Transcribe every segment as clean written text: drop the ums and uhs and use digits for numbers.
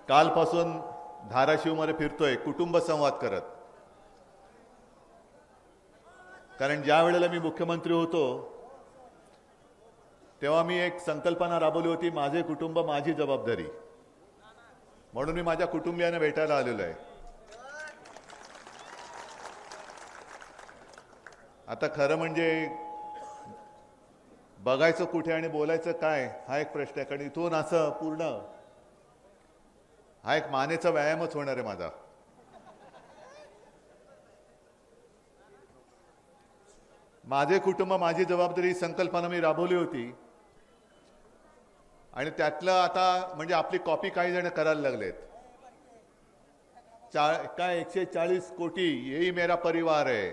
कालपासून धाराशिवमध्ये फिरतोय कुटुंब संवाद करत. कारण ज्या वेळेला मी मुख्यमंत्री होतो तेव्हा मी एक संकल्पना राबवली होती, माझे कुटुंब माझी जबाबदारी. म्हणून मी माझ्या कुटुंबियांना भेटायला आलेलो आहे. आता खरं म्हणजे बघायचं कुठे आणि बोलायचं काय हा एक प्रश्न आहे. कारण इथून असं पूर्ण हा एक मानेचा व्यायामच होणार आहे माझा. माझे कुटुंब माझी जबाबदारी संकल्पना मी राबवली होती आणि त्यातलं आता म्हणजे आपली कॉपी काही जण करायला लागलेत. काय 140 कोटी यही मेरा परिवार आहे.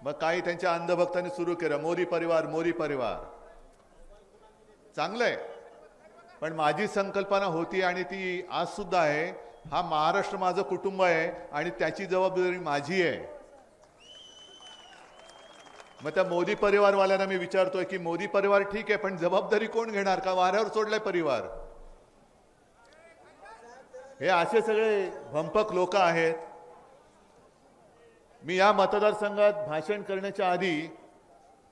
मग काही त्यांच्या अंधभक्तांनी सुरू केलं मोदी परिवार मोदी परिवार. चांगलंय, पण माझी संकल्पना होती आणि ती आज सुद्धा आहे, हा महाराष्ट्र माझं कुटुंब आहे आणि त्याची जबाबदारी माझी आहे. मग त्या मोदी परिवारवाल्यांना मी विचारतोय की मोदी परिवार ठीक आहे, पण जबाबदारी कोण घेणार? का वाऱ्यावर सोडलाय परिवार? हे असे सगळे भंपक लोक आहेत. मी या मतदारसंघात भाषण करण्याच्या आधी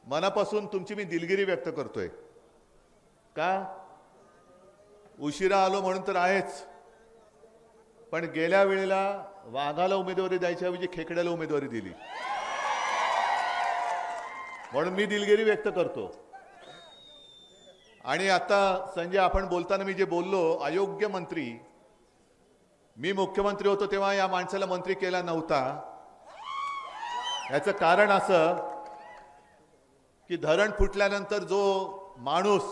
मनापासून तुमची मी दिलगिरी व्यक्त करतोय. का उशिरा आलो म्हणून तर आहेच, पण गेल्या वेळेला वाघाला उमेदवारी द्यायच्याऐवजी खेकड्याला उमेदवारी दिली, म्हणून मी दिलगिरी व्यक्त करतो. आणि आता संजय आपण बोलताना मी जे बोललो अयोग्य मंत्री, मी मुख्यमंत्री होतो तेव्हा या माणसाला मंत्री केला नव्हता. याचं कारण असं की धरण फुटल्यानंतर जो माणूस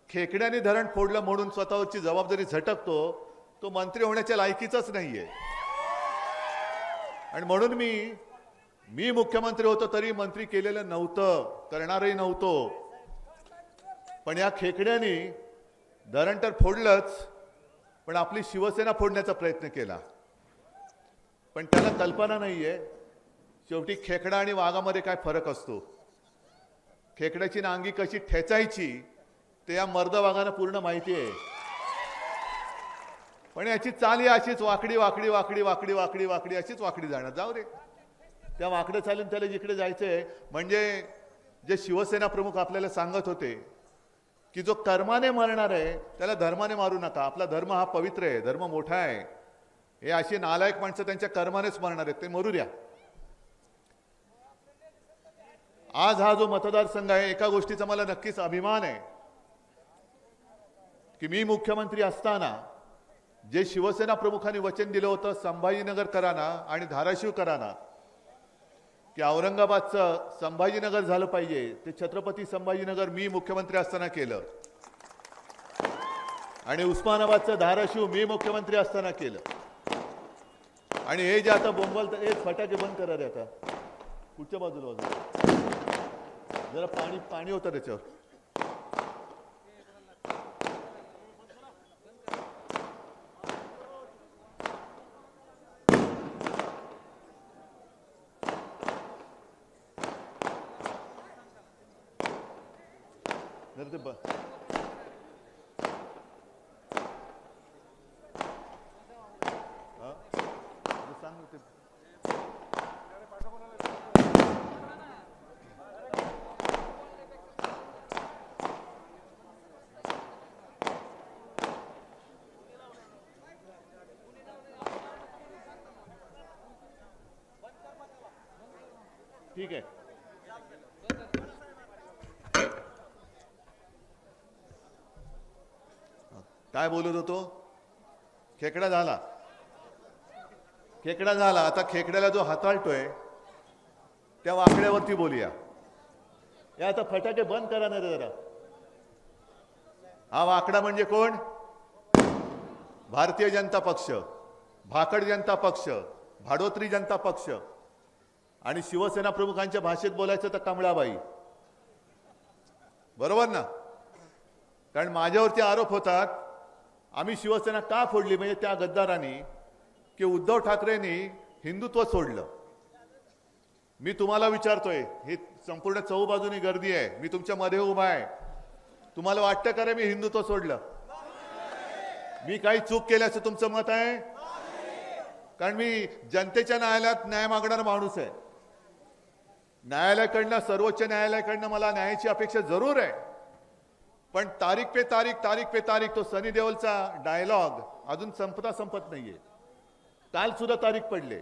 खेकड्याने धरण फोडलं म्हणून स्वतःची जबाबदारी झटकतो तो मंत्री होण्याच्या लायकीचाच नाहीये. आणि म्हणून मी मुख्यमंत्री होतो तरी मंत्री केलेलं नव्हतं, करणारही नव्हतो. पण या खेकड्याने धरण तर फोडलंच, पण आपली शिवसेना फोडण्याचा प्रयत्न केला. पण त्याला कल्पना नाहीये शेवटी खेकडा आणि वाघामध्ये काय फरक असतो. खेकड्याची नांगी कशी ठेचायची ते या मर्द वाघांना पूर्ण माहिती आहे. पण याची चाल ही अशीच वाकडी वाकडी वाकडी वाकडी वाकडी वाकडी अशीच वाकडी जाणार. जाऊ रे, त्या वाकडं चालून त्याला जिकडे जायचंय. म्हणजे जे शिवसेना प्रमुख आपल्याला सांगत होते की जो कर्माने मरणार आहे त्याला धर्माने मारू नका, आपला धर्म हा पवित्र आहे, धर्म मोठा आहे. हे अशी नालायक माणसं त्यांच्या कर्मानेच मरणार आहेत, ते मरू द्या. आज हा जो मतदारसंघ आहे एका गोष्टीचा मला नक्कीच अभिमान आहे की मी मुख्यमंत्री असताना जे शिवसेना प्रमुखांनी वचन दिलं होतं संभाजीनगरकरांना आणि धाराशिवकरांना की औरंगाबादचं संभाजीनगर झालं पाहिजे, ते छत्रपती संभाजीनगर मी मुख्यमंत्री असताना केलं. आणि उस्मानाबादचं धाराशिव मी मुख्यमंत्री असताना केलं. आणि हे जे आता बोंबलतं, एक फटाके बंद करा रे. आता कुठच्या बाजूला जरा पाणी होतं त्याच्यावर. जर ते सांग ते ठीक आहे. काय बोलत होतो? खेकडा झाला, खेकडा झाला. आता खेकड्याला जो हाताळतोय त्या वाकड्यावरती बोलूया. या आता फटाके बंद करा ना जरा. हा वाकडा म्हणजे कोण? भारतीय जनता पक्ष, भाकड जनता पक्ष, भाडोत्री जनता पक्ष. आणि शिवसेना प्रमुखांच्या भाषेत बोलायचं तर कमळाबाई. बरोबर ना? कारण माझ्यावरती आरोप होतात आम्ही शिवसेना का फोडली, म्हणजे त्या गद्दारांनी की उद्धव ठाकरेंनी हिंदुत्व सोडलं. मी तुम्हाला विचारतोय, ही संपूर्ण चहूबाजूनी गर्दी आहे, मी तुमच्या मध्ये उभा आहे, तुम्हाला वाटतं का रे मी हिंदुत्व सोडलं? मी काही चूक केल्याचं तुमचं मत आहे? कारण मी जनतेच्या न्यायालयात न्याय मागणारा माणूस आहे. न्यायालयाकडनं, सर्वोच्च न्यायालयाकडनं मला न्यायाची अपेक्षा जरूर आहे. पण तारीख पे तारीख तो सनी देओलचा डायलॉग अजून संपत नाहीये. काल सुद्धा तारीख पडले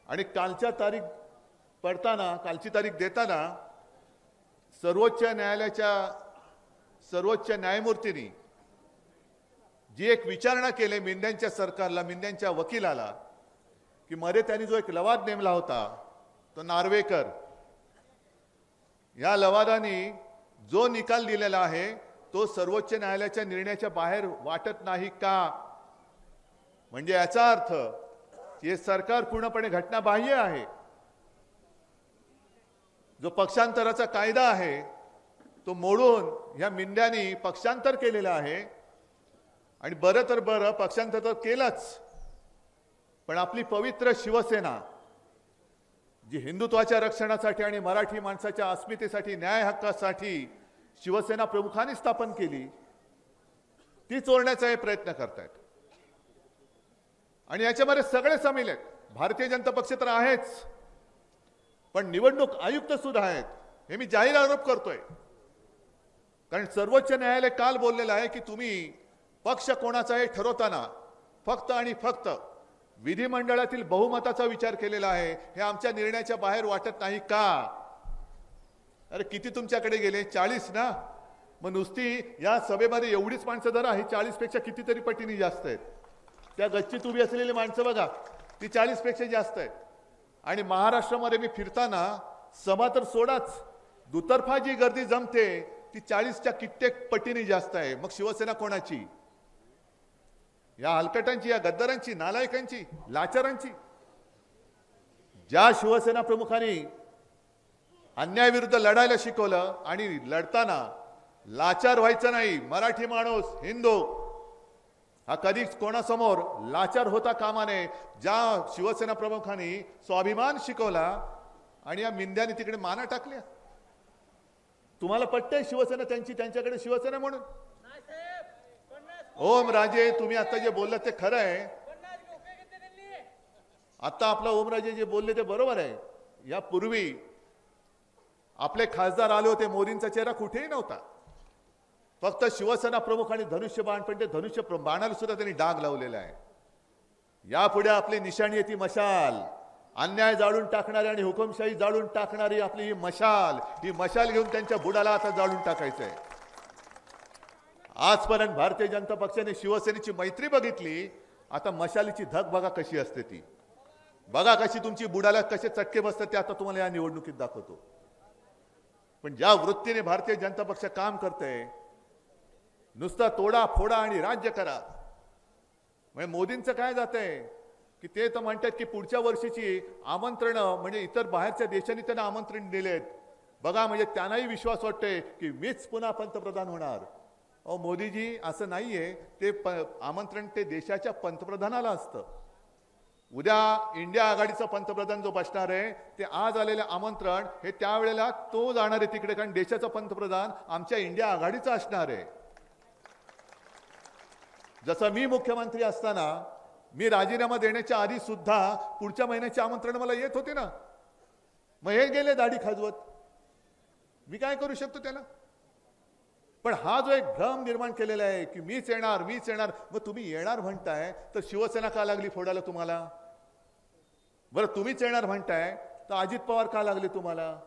आणि कालच्या तारीख पडताना, कालची तारीख देताना सर्वोच्च न्यायमूर्तींनी जी एक विचारणा केली मिंद्यांच्या सरकारला, मिंद्यांच्या वकिलाला, की मध्ये त्यांनी जो एक लवाद नेमला होता तो नार्वेकर, या लवादाने जो निकाल दिलेला आहे तो सर्वोच्च न्यायालयाच्या निर्णयाच्या बाहेर वाटत नाही का? म्हणजे याचा अर्थ हे सरकार पूर्णपणे घटनाबाह्य आहे. जो पक्षांतराचा कायदा आहे तो मोडून या मिंद्यांनी पक्षांतर केलेलं आहे. आणि बरं तर बरं, पक्षांतर तर केलंच, पण आपली पवित्र शिवसेना जी हिंदुत्वाच्या रक्षणासाठी आणि मराठी माणसाच्या अस्मितेसाठी, न्याय हक्कासाठी शिवसेना प्रमुखांनी स्थापन केली, ती चोरण्याचा हे प्रयत्न करतायत. आणि याच्यामध्ये सगळे सामील आहेत. भारतीय जनता पक्ष तर आहेच, पण निवडणूक आयुक्त सुद्धा आहेत. हे मी जाहीर आरोप करतोय. कारण सर्वोच्च न्यायालय काल बोललेलं आहे की तुम्ही पक्ष कोणाचा आहे ठरवताना फक्त आणि फक्त विधिमंडळातील बहुमताचा विचार केलेला आहे. हे आमच्या निर्णयाच्या बाहेर वाटत नाही का? अरे किती तुमच्याकडे गेले? 40 ना? मग नुसती या सभेमध्ये एवढीच माणसं धरा, ही 40 पेक्षा कितीतरी पटीने जास्त आहेत. त्या गच्चीत उभी असलेली माणसं बघा, ती 40 पेक्षा जास्त आहेत. आणि महाराष्ट्रामध्ये मी फिरताना सभा तर सोडाच, दुतर्फा जी गर्दी जमते ती 40च्या कित्येक पटीने जास्त आहे. मग शिवसेना कोणाची? या हलकटांची, या गद्दारांची, नालायकांची, लाचारांची? ज्या शिवसेना प्रमुखांनी अन्यायाविरुद्ध लढायला शिकवलं आणि लढताना लाचार व्हायचं नाही, मराठी माणूस, हिंदू हा कधीच कोणासमोर लाचार होता कामा नये, ज्या शिवसेना प्रमुखांनी स्वाभिमान शिकवला आणि या मिंद्याने तिकडे माना टाकल्या. तुम्हाला पटतंय शिवसेना त्यांची, त्यांच्याकडे शिवसेना म्हणून? ओम राजे, तुम्ही आता जे बोललात ते खरं आहे. आता आपला ओमराजे जे बोलले ते बरोबर आहे. यापूर्वी आपले खासदार आले होते, मोदींचा चेहरा कुठेही नव्हता, फक्त शिवसेना प्रमुख आणि धनुष्यबाण, पण ते धनुष्य बाणाला सुद्धा त्यांनी डाग लावलेला आहे. यापुढे आपली निशाणी आहे ती मशाल. अन्याय जाळून टाकणारी आणि हुकुमशाही जाळून टाकणारी आपली ही मशाल घेऊन त्यांच्या बुडाला आता जाळून टाकायचंय. आजपर्यंत भारतीय जनता पक्षाने शिवसेनेची मैत्री बघितली, आता मशालीची धग बघा कशी असते ती. बघा कशी तुमची बुडाला कसे चटके बसतात ते आता तुम्हाला या निवडणुकीत दाखवतो. पण ज्या वृत्तीने भारतीय जनता पक्ष काम करते, नुसता तोडा फोडा आणि राज्य करा, म्हणजे मोदींचं काय जातंय की ते तर म्हणतात की पुढच्या वर्षीची आमंत्रण म्हणजे इतर बाहेरच्या देशांनी त्यांना आमंत्रण दिलेत. बघा, म्हणजे त्यांनाही विश्वास वाटतोय की मीच पुन्हा पंतप्रधान होणार. अहो मोदीजी, असं नाहीये. ते आमंत्रण ते देशाच्या पंतप्रधानाला असतं. उद्या इंडिया आघाडीचा पंतप्रधान जो बसणार आहे, ते आज आलेले आमंत्रण हे त्यावेळेला तो जाणार आहे तिकडे, कारण देशाचा पंतप्रधान आमच्या इंडिया आघाडीचा असणार आहे. जसं मी मुख्यमंत्री असताना मी राजीनामा देण्याच्या आधी सुद्धा पुढच्या महिन्याचे आमंत्रण मला येत होते ना. मग हे गेले दाढी खाजवत, मी काय करू शकतो त्याला? पण हा जो एक भ्रम निर्माण केलेला आहे की मीच येणार, मग तुम्ही येणार म्हणताय तर शिवसेना का लागली फोडायला तुम्हाला? बरं, तुम्हीच येणार म्हणताय तर अजित पवार का लागले तुम्हाला?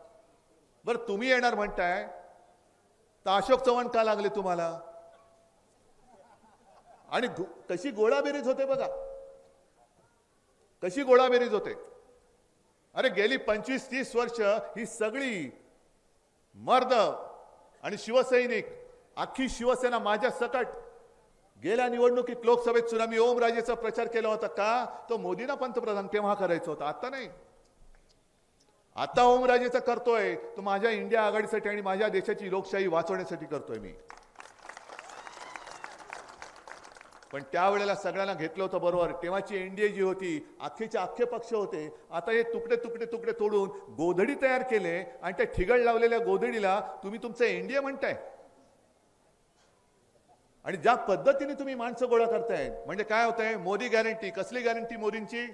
बरं, तुम्ही येणार म्हणताय तर अशोक चव्हाण का लागले तुम्हाला? आणि कशी गोळाबेरीज होते बघा, कशी गोळाबेरीज होते. अरे गेली 25-30 वर्ष ही सगळी मर्द आणि शिवसैनिक, अख्खी शिवसेना माझ्या सकट गेल्या निवडणुकीत लोकसभेत सुद्धा मी ओमराजेचा प्रचार केला होता का? तो मोदींना पंतप्रधान तेव्हा करायचा होता, आता नाही. आता ओमराजेचा करतोय तो माझ्या इंडिया आघाडीसाठी आणि माझ्या देशाची लोकशाही वाचवण्यासाठी करतोय मी. पण त्यावेळेला सगळ्यांना घेतलं होतं बरोबर. तेव्हाची एनडीए जी होती, अख्खेच्या अख्खे पक्ष होते. आता हे तुकडे तोडून गोधडी तयार केले आणि त्या ठिगळ लावलेल्या गोधडीला तुम्ही तुमचं एनडीए म्हणताय. आणि ज्या पद्धतीने तुम्ही माणसं गोळा करताय म्हणजे काय होतंय, मोदी गॅरंटी. कसली गॅरंटी मोदींची?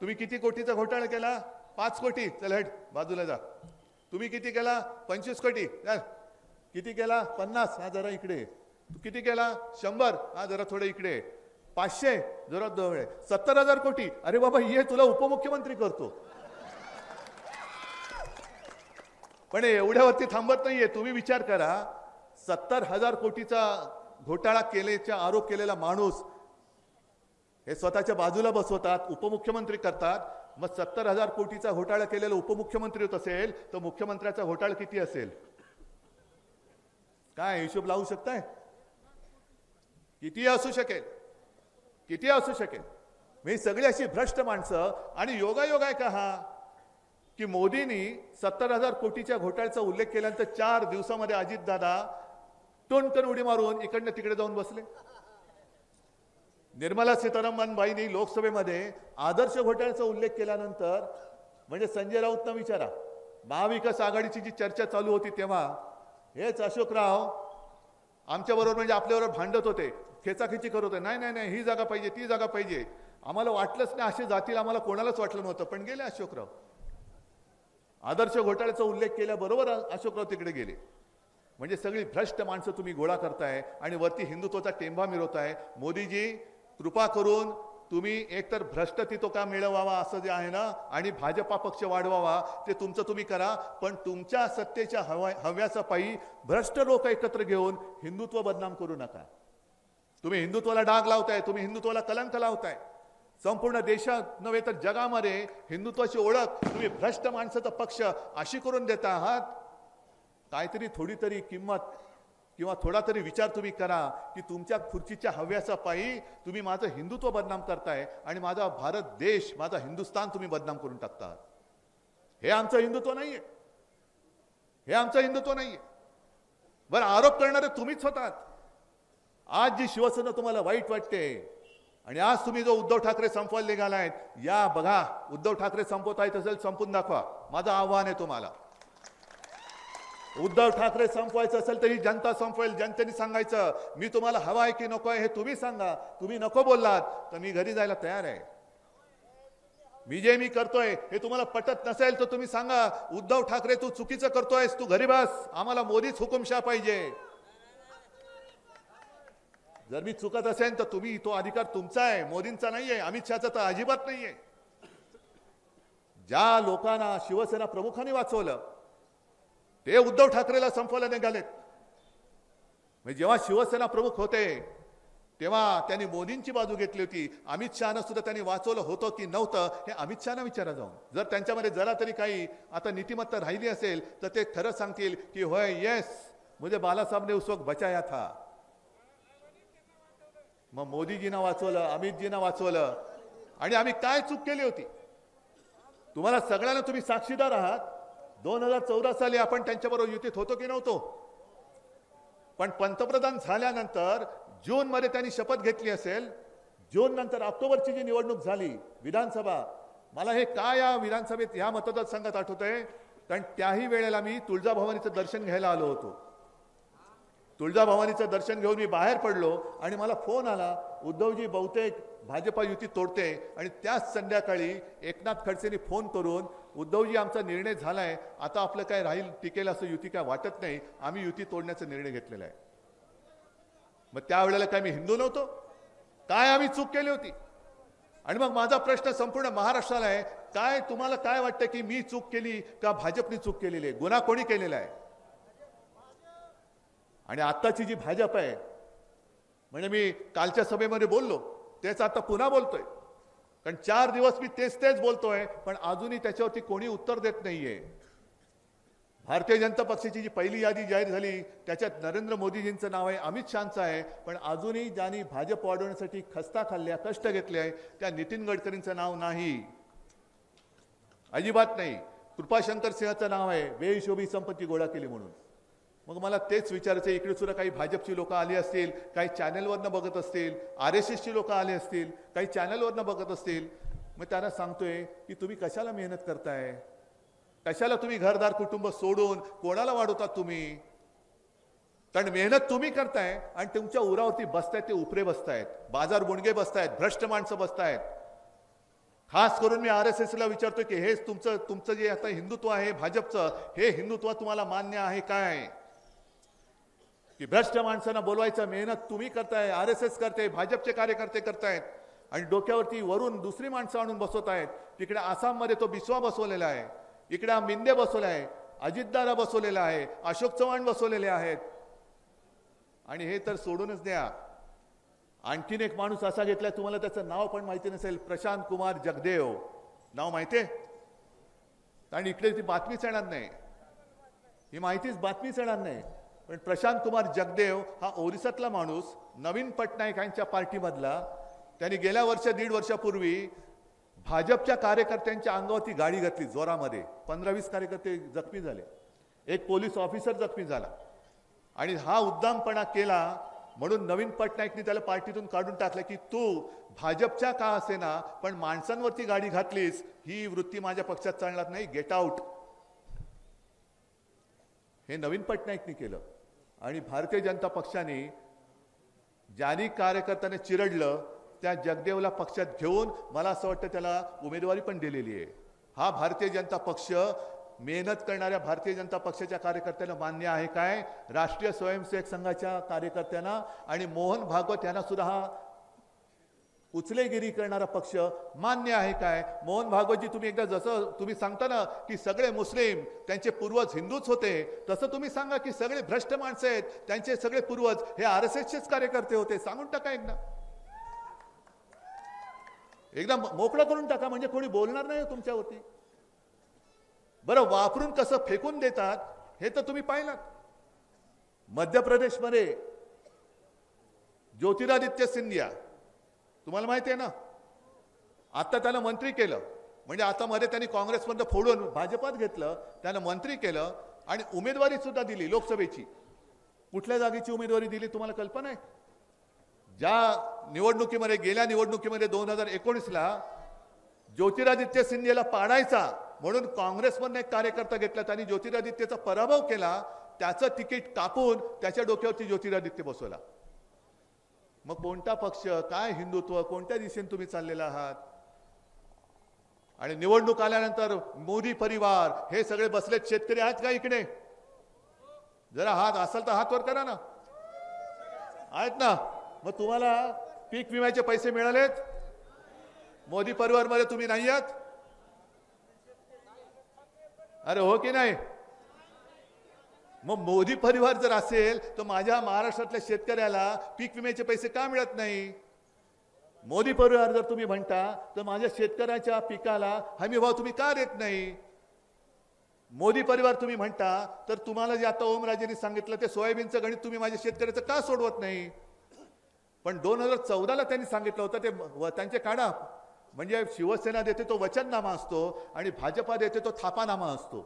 तुम्ही किती कोटीचा घोटाळा केला? 5 कोटी. चल हट बाजूला जा. तुम्ही किती केला? 25 कोटी. किती केला? 50. हा जरा इकडे. तू किती केला? 100. हा जरा थोडं इकडे. 500. जरा जवळ. 70,000 कोटी. अरे बाबा ये तुला उपमुख्यमंत्री करतो. पण एवढ्यावरती थांबत नाहीये. तुम्ही विचार करा, 70,000 कोटीचा घोटाळा केल्याचा आरोप केलेला माणूस हे स्वतःच्या बाजूला बसवतात, उपमुख्यमंत्री करतात. मग 70,000 कोटीचा घोटाळा केलेला उपमुख्यमंत्री होत असेल तर मुख्यमंत्र्याचा घोटाळा किती असेल? काय हिशोब लावू शकताय? किती असू शकेल? किती असू शकेल? मी सगळी अशी भ्रष्ट माणसं. आणि योगायोग आहे का हा की मोदींनी 70,000 कोटीच्या घोटाळ्याचा उल्लेख केल्यानंतर 4 दिवसामध्ये अजितदादा टोनटन उडी मारून इकडनं तिकडे जाऊन बसले. निर्मला सीतारामन बाईंनी लोकसभेमध्ये आदर्श घोटाळ्याचा उल्लेख केल्यानंतर म्हणजे संजय राऊतना विचारा, महाविकास आघाडीची जी चर्चा चालू होती तेव्हा हेच अशोकराव आमच्याबरोबर म्हणजे आपल्याबरोबर भांडत होते, खेचाखेची करत होते. नाही नाही नाही, ही जागा पाहिजे, ती जागा पाहिजे. आम्हाला वाटलंच नाही असे जातील, आम्हाला कोणालाच वाटलं नव्हतं. पण गेले अशोकराव. आदर्श घोटाळ्याचा उल्लेख केल्याबरोबर अशोकराव तिकडे गेले. म्हणजे सगळी भ्रष्ट माणसं तुम्ही गोळा करताय आणि वरती हिंदुत्वाचा टेंबा मिरवताय. मोदीजी कृपा करून तुम्ही एकतर भ्रष्टत्व का मिळवावा असं जे आहे ना, आणि भाजपा पक्ष वाढवावा ते तुमचं तुम्ही करा. पण तुमच्या सत्तेच्या हव्यासापायी भ्रष्ट लोक एकत्र घेऊन हिंदुत्व बदनाम करू नका. तुम्ही हिंदुत्वाला डाग लावताय, तुम्ही हिंदुत्वाला कलंक लावताय. संपूर्ण देशात नव्हे तर जगामध्ये हिंदुत्वाची ओळख तुम्ही भ्रष्ट माणसाचा पक्ष अशी करून देता आहात. काहीतरी थोडी तरी किंमत किंवा थोडा तरी विचार तुम्ही करा की तुमच्या खुर्चीच्या हव्यासापायी तुम्ही माझं हिंदुत्व बदनाम करताय आणि माझा भारत देश, माझा हिंदुस्थान तुम्ही बदनाम करून टाकता. हे आमचं हिंदुत्व नाहीये. हे आमचं हिंदुत्व नाहीये. बरं, आरोप करणारे तुम्हीच होतात. आज जी शिवसेना तुम्हाला वाईट वाटते आणि आज तुम्ही जो उद्धव ठाकरे संपवायला निघालायत, या बघा उद्धव ठाकरे संपवता येत असेल संपून दाखवा. माझं आव्हान आहे तुम्हाला. उद्धव ठाकरे संपवायचं असेल तर ही जनता संपवेल. जनतेने सांगायचं मी तुम्हाला हवा आहे की नको आहे हे तुम्ही सांगा. तुम्ही नको बोललात तर मी घरी जायला तयार आहे. मी करतोय हे तुम्हाला पटत नसेल तर तुम्ही सांगा उद्धव ठाकरे तू चुकीचं करतोयस, तू घरी बस, आम्हाला मोदीच हुकुमशाह पाहिजे. जर मी चुकत असेल तर तुम्ही, तो अधिकार तुमचा आहे, मोदींचा नाहीये, अमित शहाचा तर अजिबात नाहीये. ज्या लोकांना शिवसेना प्रमुखांनी वाचवलं ते उद्धव ठाकरेला संपवायला निघालेत. म्हणजे जेव्हा शिवसेना प्रमुख होते तेव्हा त्यांनी मोदींची बाजू घेतली होती. अमित शहाना सुद्धा त्यांनी वाचवलं होतं की नव्हतं हे अमित शहाना विचारा जाऊन. जर त्यांच्यामध्ये जरा तरी काही आता नीतिमत्ता राहिली असेल तर ते खरं सांगतील की होय, येस, मुझे बाला साहब ने उस वक्त बचाया था. मग मोदीजींना वाचवलं, अमितजींना वाचवलं. आणि आम्ही काय चूक केली होती? तुम्हाला सगळ्यांना तुम्ही साक्षीदार आहात. 2014 साली आपण त्यांच्याबरोबर युतीत होतो की नव्हतो? पण पंतप्रधान झाल्यानंतर जून मध्ये त्यांनी शपथ घेतली असेल. जून नंतर ऑक्टोबरची जी निवडणूक झाली विधानसभा, मला हे काय या विधानसभेत या मतदारसंघात आठवतंय, कारण त्याही वेळेला मी तुळजाभवानीचं दर्शन घ्यायला आलो होतो. तुळजाभवानीचं दर्शन घेऊन मी बाहेर पडलो आणि मला फोन आला, उद्धवजी बहुतेक भाजपा युती तोडते. आणि त्याच संध्याकाळी एकनाथ खडसेंनी फोन करून, उद्धवजी आमचा निर्णय झालाय, आता आपलं काय राहील टिकेल असं युती काय वाटत नाही, आम्ही युती तोडण्याचा निर्णय घेतलेला आहे. मग त्यावेळेला काय मी हिंदू नव्हतो? काय आम्ही चूक केली होती? आणि मग माझा प्रश्न संपूर्ण महाराष्ट्राला आहे, काय तुम्हाला काय वाटतं की मी चूक केली का भाजपने चूक केलेली आहे? गुन्हा कोणी केलेला आहे? आणि आत्ताची जी भाजप आहे, म्हणजे मी कालच्या सभेमध्ये बोललो तेच आता पुन्हा बोलतोय, कारण 4 दिवस मी तेच बोलतोय पण अजूनही त्याच्यावरती कोणी उत्तर देत नाहीये. भारतीय जनता पक्षाची जी पहिली यादी जाहीर झाली त्याच्यात नरेंद्र मोदीजींचं नाव आहे, अमित शहाचं आहे, पण अजूनही ज्यांनी भाजप वाढवण्यासाठी खस्ता खाल्ल्या, कष्ट घेतले आहे त्या नितीन गडकरींचं नाव नाही, अजिबात नाही. कृपाशंकर सिंहाचं नाव आहे, बेहिशोबी संपत्ती गोळा केली म्हणून. मग मला तेच विचारायचं, इकडे सुद्धा काही भाजपची लोक आली असतील, काही चॅनलवरनं बघत असतील, RSSची लोक आले असतील, काही चॅनलवरनं बघत असतील. मग त्यांना सांगतोय की तुम्ही कशाला मेहनत करताय? कशाला तुम्ही घरदार कुटुंब सोडून कोणाला वाढवतात तुम्ही? कारण मेहनत तुम्ही करताय आणि तुमच्या उरावरती बसतायत ते उपरे बसतायत, बाजार बुणगे बसतायत, भ्रष्ट माणसं बसतायत. खास करून मी RSSला विचारतोय की हे तुमचं जे आता हिंदुत्व आहे भाजपचं, हे हिंदुत्व तुम्हाला मान्य आहे काय? की भ्रष्ट माणसांना बोलवायचं मेहनत तुम्ही करताय, RSS करते, भाजपचे कार्यकर्ते करतायत आणि डोक्यावरती वरून दुसरी माणसं आणून बसवत आहेत. तिकडे आसाममध्ये तो बिस्वा बसवलेला आहे, इकडे मिंदे बसवला आहे, अजितदादा बसवलेला आहे, अशोक चव्हाण बसवलेले आहेत. आणि हे तर सोडूनच द्या, आणखीन एक माणूस असा घेतलाय, तुम्हाला त्याचं नाव पण माहिती नसेल, प्रशांत कुमार जगदेव. नाव माहितीये? आणि इकडे ती बातमीच येणार नाही, ही माहितीच बातमीच येणार नाही. पण प्रशांत कुमार जगदेव हा ओरिसातला माणूस, नवीन पटनायक यांच्या पार्टीमधला. त्यांनी गेल्या दीड वर्षापूर्वी भाजपच्या कार्यकर्त्यांच्या अंगावरती गाडी घातली जोरामध्ये. 15-20 कार्यकर्ते जखमी झाले, एक पोलीस ऑफिसर जखमी झाला. आणि हा उद्दामपणा केला म्हणून नवीन पटनायकनी त्याला पार्टीतून काढून टाकलं की तू भाजपच्या का असेना पण माणसांवरती गाडी घातलीस, ही वृत्ती माझ्या पक्षात चालणार नाही, गेट आउट. हे नवीन पटनायकनी केलं. आणि भारतीय जनता पक्षाने ज्यांनी कार्यकर्त्याने चिरडलं त्या जगदेवला पक्षात घेऊन मला असं वाटतं त्याला उमेदवारी पण दिलेली आहे. हा भारतीय जनता पक्ष मेहनत करणाऱ्या भारतीय जनता पक्षाच्या कार्यकर्त्यांना मान्य आहे काय? राष्ट्रीय स्वयंसेवक संघाच्या कार्यकर्त्यांना आणि मोहन भागवत यांना सुद्धा हा उचलेगिरी करणारा पक्ष मान्य आहे काय? मोहन भागवतजी, तुम्ही एकदा जसं तुम्ही सांगता ना की सगळे मुस्लिम त्यांचे पूर्वज हिंदूच होते, तसं तुम्ही सांगा की सगळे भ्रष्ट माणसं आहेत त्यांचे सगळे पूर्वज हे RSSचेच कार्यकर्ते होते. सांगून टाका एकदा मोकळं करून टाका, म्हणजे कोणी बोलणार नाही तुमच्यावरती. बरं, वापरून कसं फेकून देतात हे तर तुम्ही पाहिलात. मध्य प्रदेशमध्ये ज्योतिरादित्य सिंधिया तुम्हाला माहिती आहे ना, आता त्याला मंत्री केलं. म्हणजे आता मध्ये त्यांनी काँग्रेसमधनं फोडून भाजपात घेतलं, त्यानं मंत्री केलं आणि उमेदवारी सुद्धा दिली लोकसभेची. कुठल्या जागेची उमेदवारी दिली तुम्हाला कल्पना आहे? ज्या निवडणुकीमध्ये गेल्या निवडणुकीमध्ये 2019ला ज्योतिरादित्य सिंधियाला पाडायचा म्हणून काँग्रेसमधनं एक कार्यकर्ता घेतला, त्यांनी ज्योतिरादित्यचा पराभव केला, त्याचं तिकीट कापून त्याच्या डोक्यावरती ज्योतिरादित्य बसवला. मग कोणता पक्ष, काय हिंदुत्व, कोणत्या दिशेने तुम्ही चाललेला आहात? आणि निवडणूक आल्यानंतर मोदी परिवार हे सगळे बसलेत शेतकरी आहेत का इकडे? जरा हात असेल तर हात वर करा ना. आहेत ना? मग तुम्हाला पीक विम्याचे पैसे मिळालेत? मोदी परिवारमध्ये तुम्ही नाही आहात? अरे हो की नाही? मग मोदी परिवार जर असेल तर माझ्या महाराष्ट्रातल्या शेतकऱ्याला पीक विम्याचे पैसे का मिळत नाही? मोदी परिवार जर तुम्ही म्हणता तर माझ्या शेतकऱ्याच्या पिकाला हमी भाव तुम्ही का देत नाही? मोदी परिवार तुम्ही म्हणता तर तुम्हाला जे आता ओमराजेंनी सांगितलं ते सोयाबीनचं गणित तुम्ही माझ्या शेतकऱ्याचं का सोडवत नाही? पण 2014ला त्यांनी सांगितलं होतं ते त्यांचे काढा. म्हणजे शिवसेना देते तो वचननामा असतो आणि भाजपा देते तो थापानामा असतो.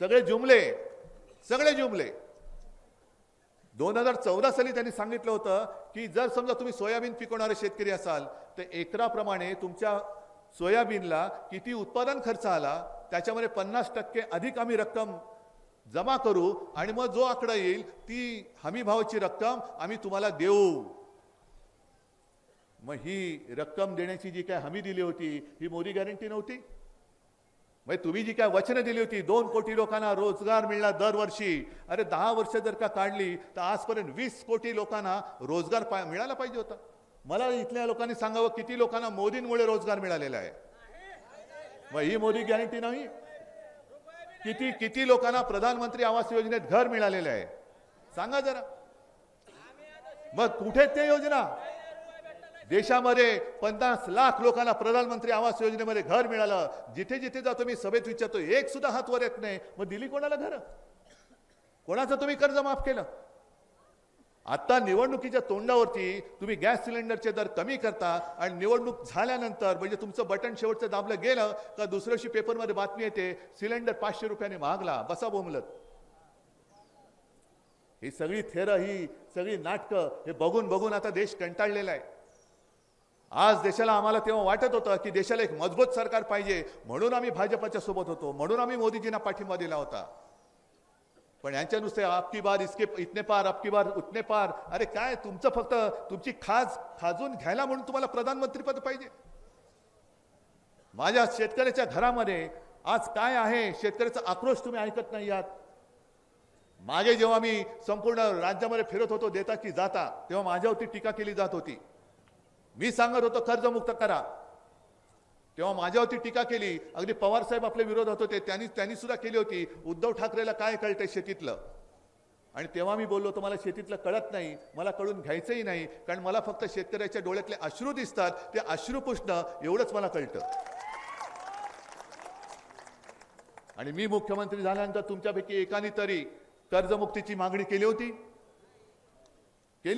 सगळे जुमले. 2014 साली त्यांनी सांगितलं होतं की जर समजा तुम्ही सोयाबीन पिकवणारे शेतकरी असाल तर एकराप्रमाणे तुमच्या सोयाबीनला किती उत्पादन खर्च आला त्याच्यामध्ये 50% अधिक आम्ही रक्कम जमा करू आणि मग जो आकडा येईल ती हमी भावाची रक्कम आम्ही तुम्हाला देऊ. मग ही रक्कम देण्याची जी काय हमी दिली होती ही मोदी गॅरंटी नव्हती? मग तुम्ही जी काय वचनं दिली होती 2 कोटी लोकांना रोजगार मिळणार दरवर्षी, अरे 10 वर्ष जर का काढली तर आजपर्यंत 20 कोटी लोकांना रोजगार मिळाला पाहिजे होता. मला इथल्या लोकांनी सांगावं किती लोकांना मोदींमुळे रोजगार मिळालेला आहे? मग ही मोदी गॅरंटी नाही? किती लोकांना प्रधानमंत्री आवास योजनेत घर मिळालेले आहे सांगा जरा. मग कुठे ते योजना? देशामध्ये 50 लाख लोकांना प्रधानमंत्री आवास योजनेमध्ये घर मिळालं. जिथे जिथे जातो मी सभेत विचारतो, एक सुद्धा हात वर येत नाही. मग दिली कोणाला घर? कोणाचं तुम्ही कर्ज माफ केलं? आता निवडणुकीच्या तोंडावरती तुम्ही गॅस सिलेंडरचे दर कमी करता आणि निवडणूक झाल्यानंतर म्हणजे तुमचं बटन शेवटचं दाबलं गेलं का दुसऱ्या दिवशी पेपरमध्ये बातमी येते सिलेंडर 500 रुपयाने महागला. बसा बोंबलत. ही सगळी ही सगळी नाटकं हे बघून आता देश कंटाळलेला आहे. आज देशाला आम्हाला तेव्हा वाटत होतं की देशाला एक मजबूत सरकार पाहिजे म्हणून आम्ही भाजपच्या सोबत होतो, म्हणून आम्ही मोदीजींना पाठिंबा दिला होता. पण यांच्या नुसते आपकी बार इसके इतने पार, आपकी बार उतने पार. अरे काय तुमचं फक्त तुमची खाजून घ्यायला म्हणून तुम्हाला प्रधानमंत्री पद पाहिजे. माझ्या शेतकऱ्याच्या घरामध्ये आज काय आहे, शेतकऱ्याचा आक्रोश तुम्ही ऐकत नाही आहात. मागे जेव्हा मी संपूर्ण राज्यामध्ये फिरत होतो देता की जाता, तेव्हा माझ्यावरती टीका केली जात होती. मी सांगत होतो कर्जमुक्त करा, तेव्हा माझ्यावरती टीका केली. अगदी पवार साहेब आपल्या विरोधात होते, त्यांनी सुद्धा केली होती. उद्धव ठाकरेला काय कळतंय शेतीतलं. आणि तेव्हा मी बोललो होतो मला शेतीतलं कळत नाही, मला कळून घ्यायचंही नाही, कारण मला फक्त शेतकऱ्याच्या डोळ्यातले अश्रू दिसतात, ते अश्रू पुसणं एवढंच मला कळतं. आणि मी मुख्यमंत्री झाल्यानंतर तुमच्यापैकी एकाने तरी कर्जमुक्तीची मागणी केली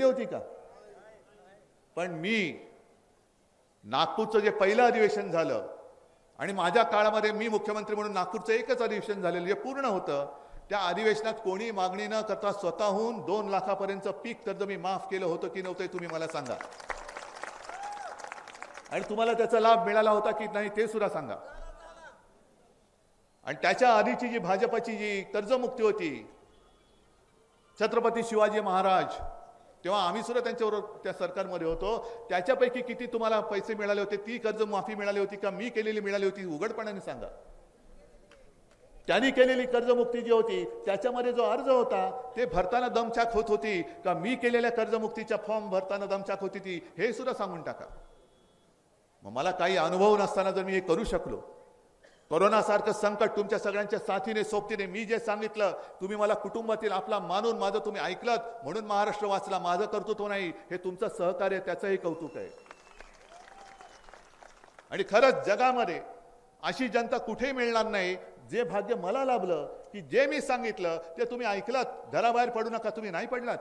होती का? पण मी नागपूरचं जे पहिलं अधिवेशन झालं आणि माझ्या काळामध्ये मी मुख्यमंत्री म्हणून नागपूरचं एकच अधिवेशन झालेलं जे पूर्ण होतं, त्या अधिवेशनात कोणी मागणी न करता स्वतःहून 2 लाखापर्यंत पीक कर्ज मी माफ केलं होतं की नव्हतं तुम्ही मला सांगा. आणि तुम्हाला त्याचा लाभ मिळाला होता की नाही ते सुद्धा सांगा. आणि त्याच्या आधीची जी भाजपची जी कर्जमुक्ती होती, छत्रपती शिवाजी महाराज, तेव्हा आम्ही सुद्धा त्यांच्याबरोबर त्या सरकारमध्ये होतो, त्याच्यापैकी किती तुम्हाला पैसे मिळाले होते, ती कर्ज माफी मिळाली होती का मी केलेली मिळाली होती, उघडपणाने सांगा. त्यांनी केलेली कर्जमुक्ती जी होती त्याच्यामध्ये जो अर्ज होता ते भरताना दमछाक होत होती का मी केलेल्या कर्जमुक्तीच्या फॉर्म भरताना दमछाक होती ती, हे सुद्धा सांगून टाका. मग मला काही अनुभव नसताना जर मी हे करू शकलो, कोरोनासारखं संकट तुमच्या सगळ्यांच्या साथीने सोबतीने मी जे सांगितलं, तुम्ही मला कुटुंबातील आपला मानून माझं तुम्ही ऐकलत म्हणून महाराष्ट्र वाचला. माझं कर्तृत्व नाही, हे तुमचं सहकार्य, त्याचंही कौतुक आहे. आणि खरंच जगामध्ये अशी जनता कुठेही मिळणार नाही जे भाग्य मला लाभलं की जे मी सांगितलं ते तुम्ही ऐकलात. घराबाहेर पडू नका, तुम्ही नाही पडलात.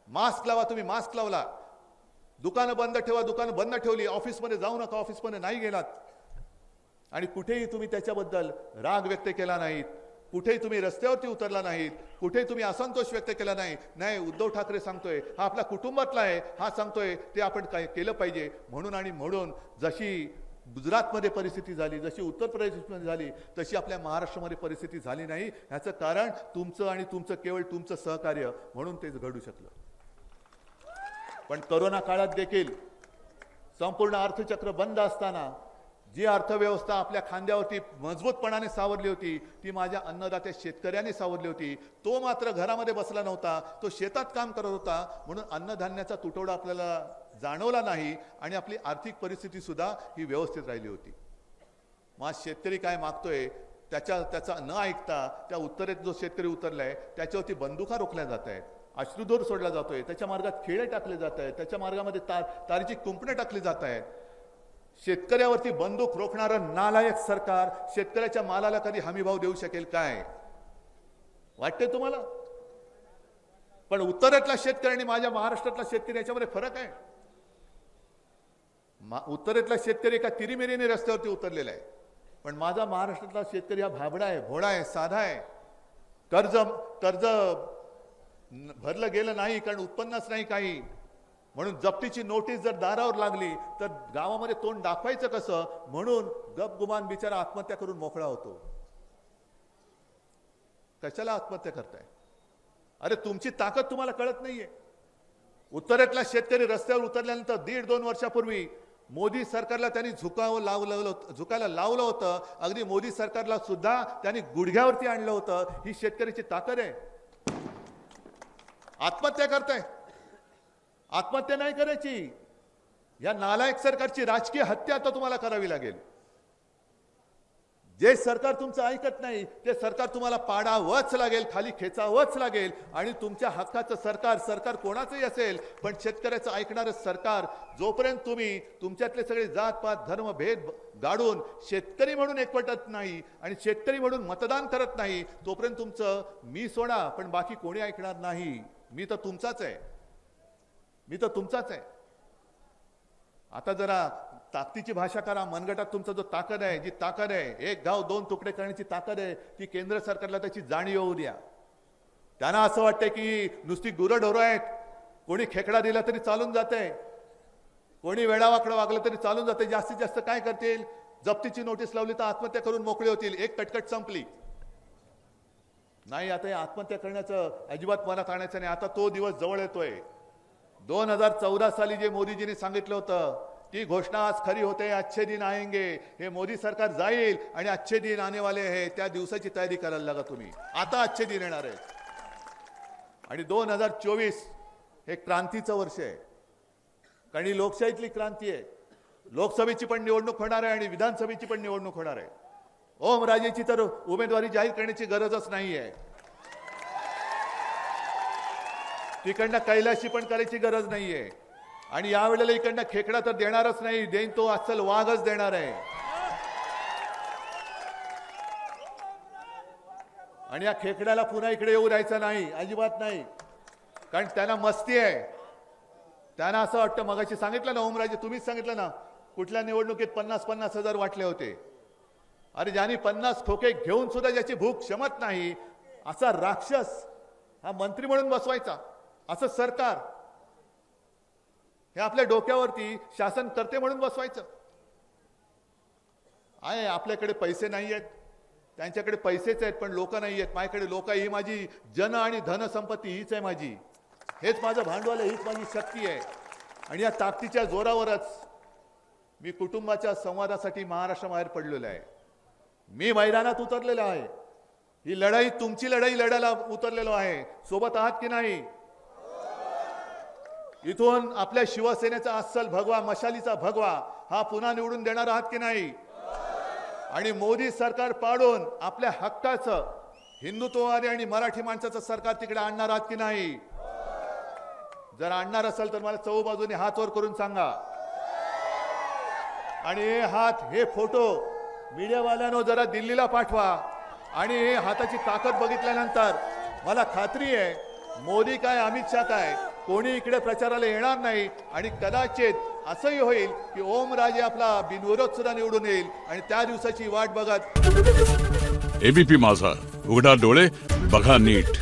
मास्क लावा, तुम्ही मास्क लावला. दुकानं बंद ठेवा, दुकानं बंद ठेवली. ऑफिसमध्ये जाऊ नका, ऑफिसमध्ये नाही गेलात. आणि कुठेही तुम्ही त्याच्याबद्दल राग व्यक्त केला नाहीत, कुठेही तुम्ही रस्त्यावरती उतरला नाहीत, कुठेही तुम्ही असंतोष व्यक्त केला नाही. उद्धव ठाकरे सांगतोय, हा आपला कुटुंबातला आहे, हा सांगतोय ते आपण काय केलं पाहिजे म्हणून जशी गुजरातमध्ये परिस्थिती झाली, जशी उत्तर प्रदेशमध्ये झाली, तशी आपल्या महाराष्ट्रामध्ये परिस्थिती झाली नाही. ह्याचं कारण तुमचं आणि केवळ तुमचं सहकार्य, म्हणून तेच घडू शकलं. पण कोरोना काळात देखील संपूर्ण अर्थचक्र बंद असताना जी अर्थव्यवस्था आपल्या खांद्यावरती मजबूतपणाने सावरली होती ती माझ्या अन्नदात्या शेतकऱ्यांनी सावरली होती. तो मात्र घरामध्ये बसला नव्हता, तो शेतात काम करत होता. म्हणून अन्नधान्याचा तुटवडा आपल्याला जाणवला नाही आणि आपली आर्थिक परिस्थिती सुद्धा ही व्यवस्थित राहिली होती. मग शेतकरी काय मागतोय त्याचा न ऐकता त्या उत्तरेत जो शेतकरी उतरलाय त्याच्यावरती बंदुका रोखल्या जात आहेत, अश्रुधूर सोडला जातोय, त्याच्या मार्गात खेळे टाकले जात आहेत, त्याच्या मार्गामध्ये तारीची कुंपणे टाकली जात आहेत. शेतकऱ्यावरती बंदूक रोखणारं नालायक सरकार शेतकऱ्याच्या मालाला कधी हमीभाव देऊ शकेल काय वाटते तुम्हाला? पण उत्तरेतला शेतकरी आणि माझ्या महाराष्ट्रातला शेतकरी याच्यामध्ये फरक आहे. उत्तरेतला शेतकरी एका तिरीमिरीने रस्त्यावरती उतरलेला आहे, पण माझा महाराष्ट्रातला शेतकरी हा भाबडा आहे, भोळा आहे, साधा आहे. कर्ज भरलं गेलं नाही कारण उत्पन्नच नाही काही, म्हणून जप्तीची नोटीस जर दारावर लागली तर गावामध्ये तोंड दाखवायचं कसं, म्हणून गपगुमान बिचारा आत्महत्या करून मोकळा होतो. कशाला आत्महत्या करताय? अरे तुमची ताकद तुम्हाला कळत नाहीये. उत्तरेतला शेतकरी रस्त्यावर उतरल्यानंतर 1.5-2 वर्षापूर्वी मोदी सरकारला त्यांनी झुकायला लावलं होतं. अगदी मोदी सरकारला सुद्धा त्यांनी गुडघ्यावरती आणलं होतं. ही शेतकऱ्याची ताकद आहे. आत्महत्या करताय, आत्महत्या नाही करायची. या नालायक सरकारची राजकीय हत्या आता तुम्हाला करावी लागेल. जे सरकार तुमचं ऐकत नाही ते सरकार तुम्हाला पाडावंच लागेल, खाली खेचावंच लागेल. आणि तुमच्या हक्काचं सरकार कोणाचंही असेल, पण शेतकऱ्याचं ऐकणारं सरकार, जोपर्यंत तुम्ही तुमच्यातले सगळे जातपात धर्म भेद गाडून शेतकरी म्हणून एकवटत नाही आणि शेतकरी म्हणून मतदान करत नाही, तोपर्यंत तुमचं मी सोडा पण बाकी कोणी ऐकणार नाही. मी तर तुमचाच आहे. आता जरा ताकदीची भाषा करा. मनगटात तुमचा जो ताकद आहे, जी ताकद आहे, एक गाव 2 तुकडे करण्याची ताकद आहे, ती केंद्र सरकारला त्याची जाणीव होऊ द्या. त्यांना असं वाटतंय की नुसती गुरंढोरं आहेत, कोणी खेकडा दिला तरी चालून जाते, कोणी वेडावाकडं वागलं तरी चालून जाते. जास्तीत जास्त काय करतील? जप्तीची नोटीस लावली तर आत्महत्या करून मोकळे होतील. एक कटकट संपली. नाही, आता हे आत्महत्या करण्याचं अजिबात मनात आणायचं नाही. आता तो दिवस जवळ येतोय. 2014 साली जे मोदीजींनी सांगितलं होतं ती घोषणा आज खरी होते. अच्छे दिन आएंगे, हे मोदी सरकार जाईल आणि अच्छे दिन आने वाले आहे. त्या दिवसाची तयारी करायला लागा तुम्ही. आता अच्छे दिन येणार आहे आणि 2024 हे क्रांतीचं वर्ष आहे. कारण ही लोकशाहीतली क्रांती आहे. लोकसभेची पण निवडणूक होणार आहे आणि विधानसभेची पण निवडणूक होणार आहे. ओमराजेची तर उमेदवारी जाहीर करण्याची गरजच नाहीये. तिकडनं कैलाशी पण करायची गरज नाहीये. आणि यावेळेला इकडनं खेकडा तर देणारच नाही. देईन तो अस्सल वाघच देणार आहे. आणि या खेकड्याला पुन्हा इकडे येऊ द्यायचं नाही, अजिबात नाही. कारण त्यांना मस्ती आहे. त्यांना असं वाटतं, मगाशी सांगितलं ना ओमराजे, तुम्हीच सांगितलं ना कुठल्या निवडणुकीत 50-50 हजार वाटले होते. अरे ज्यांनी 50 खोके घेऊन सुद्धा ज्याची भूक शमत नाही असा राक्षस हा मंत्री म्हणून बसवायचा. असं सरकार हे आपल्या डोक्यावरती शासन करते म्हणून बसवायचं आहे. आपल्याकडे पैसे नाही आहेत, त्यांच्याकडे पैसेच आहेत पण लोक नाही आहेत. माझ्याकडे लोक, ही माझी जन आणि धन संपत्ती हीच आहे माझी. हेच माझं भांडवल आहे, हीच माझी शक्ती आहे. आणि या ताकदीच्या जोरावरच मी कुटुंबाच्या संवादासाठी महाराष्ट्राबाहेर पडलेलो आहे. मी मैदानात उतरलेलो आहे. ही लढाई तुमची लढाई लढायला उतरलेलो आहे. सोबत आहात की नाही? इथून आपल्या शिवसेनेचा अस्सल भगवा, मशालीचा भगवा हा पुन्हा निवडून देणार आहात की नाही? आणि मोदी सरकार पाडून आपल्या हक्काचं हिंदुत्ववादी आणि मराठी माणसाचं सरकार तिकडे आणणार आहात की नाही? जर आणणार असेल तर मला चहू बाजूने हात वर करून सांगा. आणि हे हात, हे फोटो मीडियावाल्यांनो जरा दिल्लीला पाठवा. आणि हे हाताची ताकद बघितल्यानंतर मला खात्री आहे मोदी काय अमित शाह काय कोणी इकडे प्रचाराला येणार नाही. आणि कदाचित असंही होईल की ओमराजे आपला बिनविरोध सुद्धा निवडून येईल आणि त्या दिवसाची वाट बघत. एबीपी माझा, उघडा डोळे बघा नीट.